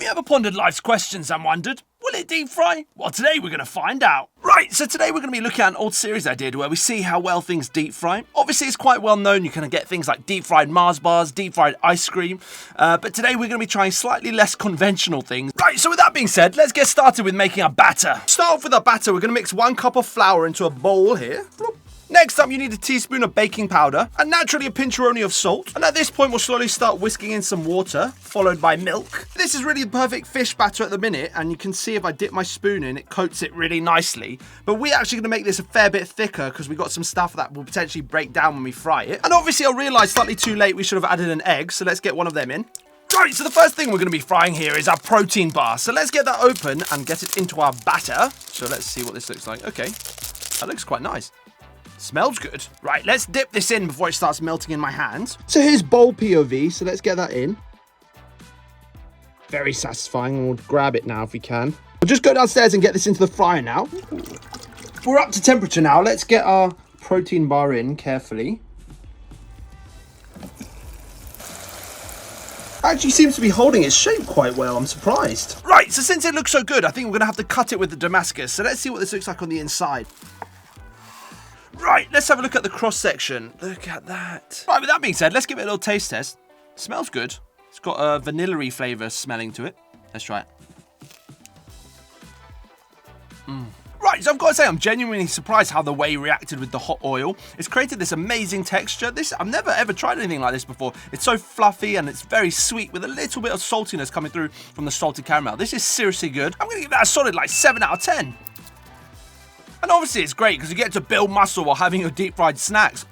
you ever pondered life's questions and wondered, will it deep fry? Well, today we're going to find out. Right, so today we're going to be looking at an old series I did where we see how well things deep fry. Obviously, it's quite well known. You can get things like deep fried Mars bars, deep fried ice cream. But today we're going to be trying slightly less conventional things. Right, so with that being said, let's get started with making our batter. Start off with our batter. We're going to mix 1 cup of flour into a bowl here. Next up, you need a teaspoon of baking powder and naturally a pincheroni of salt. And at this point, we'll slowly start whisking in some water, followed by milk. This is really the perfect fish batter at the minute, and you can see if I dip my spoon in, it coats it really nicely. But we're actually going to make this a fair bit thicker because we've got some stuff that will potentially break down when we fry it. And obviously, I realised slightly too late we should have added an egg, so let's get one of them in. Right, so the first thing we're going to be frying here is our protein bar. So let's get that open and get it into our batter. So let's see what this looks like. Okay, that looks quite nice. Smells good. Right, let's dip this in before it starts melting in my hands. So here's bowl POV, so let's get that in. Very satisfying, and we'll grab it now if we can. We'll just go downstairs and get this into the fryer now. We're up to temperature now. Let's get our protein bar in carefully. Actually seems to be holding its shape quite well. I'm surprised. Right, so since it looks so good, I think we're going to have to cut it with the Damascus. So let's see what this looks like on the inside. Right, let's have a look at the cross-section. Look at that. Right, with that being said, let's give it a little taste test. Smells good. It's got a vanilla-y flavour smelling to it. Let's try it. Right, so I've got to say, I'm genuinely surprised how the whey reacted with the hot oil. It's created this amazing texture. I've never ever tried anything like this before. It's so fluffy and it's very sweet with a little bit of saltiness coming through from the salted caramel. This is seriously good. I'm going to give that a solid, 7 out of 10. And obviously it's great because you get to build muscle while having your deep fried snacks.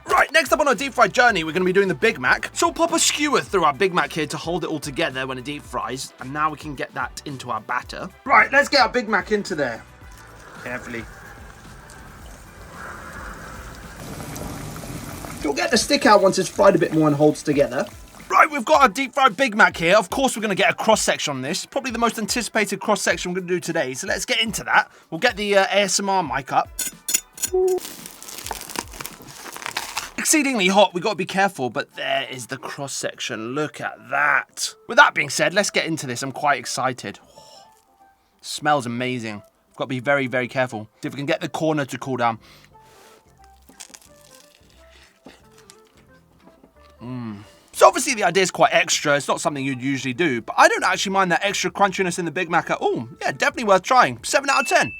Right, next up on our deep fried journey, we're going to be doing the Big Mac. So we'll pop a skewer through our Big Mac here to hold it all together when it deep fries. And now we can get that into our batter. Right, let's get our Big Mac into there. Carefully. You'll get the stick out once it's fried a bit more and holds together. Right, we've got our deep fried Big Mac here. Of course, we're going to get a cross-section on this. Probably the most anticipated cross-section we're going to do today. So let's get into that. We'll get the ASMR mic up. Exceedingly hot. We've got to be careful, but there is the cross-section. Look at that. With that being said, let's get into this. I'm quite excited. Smells amazing. I've got to be very, very careful. See if we can get the corner to cool down. So obviously the idea is quite extra. It's not something you'd usually do, but I don't actually mind that extra crunchiness in the Big Mac at all. Yeah, definitely worth trying. 7 out of 10.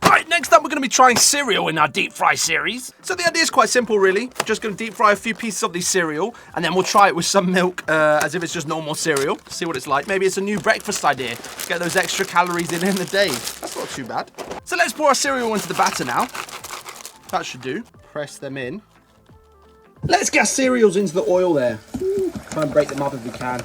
Right, next up we're going to be trying cereal in our deep fry series. So the idea is quite simple really. Just going to deep fry a few pieces of the cereal and then we'll try it with some milk as if it's just normal cereal. See what it's like. Maybe it's a new breakfast idea. Get those extra calories in the day. That's not too bad. So let's pour our cereal into the batter now. That should do. Press them in. Let's get our cereals into the oil there. Try and break them up if we can.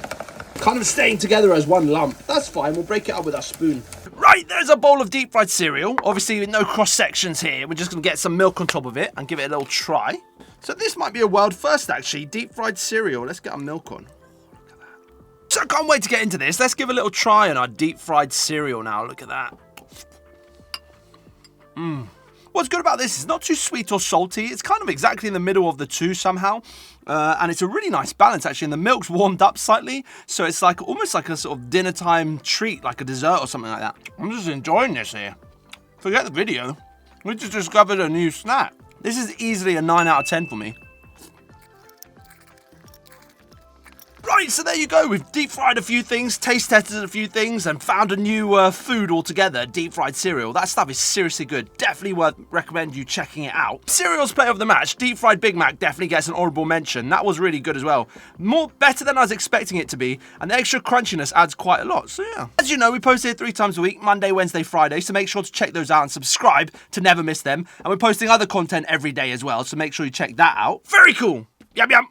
Kind of staying together as one lump. That's fine, we'll break it up with our spoon. Right, there's a bowl of deep fried cereal. Obviously with no cross sections here. We're just going to get some milk on top of it and give it a little try. So this might be a world first actually, deep fried cereal. Let's get our milk on. Look at that. So I can't wait to get into this. Let's give a little try on our deep fried cereal now. Look at that. What's good about this is not too sweet or salty. It's kind of exactly in the middle of the two somehow. And it's a really nice balance actually. And the milk's warmed up slightly. So it's like almost like a sort of dinner time treat, like a dessert or something like that. I'm just enjoying this here. Forget the video. We just discovered a new snack. This is easily a 9 out of 10 for me. Right, so there you go. We've deep fried a few things, taste tested a few things, and found a new food altogether, deep fried cereal. That stuff is seriously good. Definitely recommend you checking it out. Cereal's player of the match, deep fried Big Mac definitely gets an honourable mention. That was really good as well. Better than I was expecting it to be, and the extra crunchiness adds quite a lot. So yeah. As you know, we post here 3 times a week, Monday, Wednesday, Friday, so make sure to check those out and subscribe to never miss them. And we're posting other content every day as well, so make sure you check that out. Very cool. Yum yum.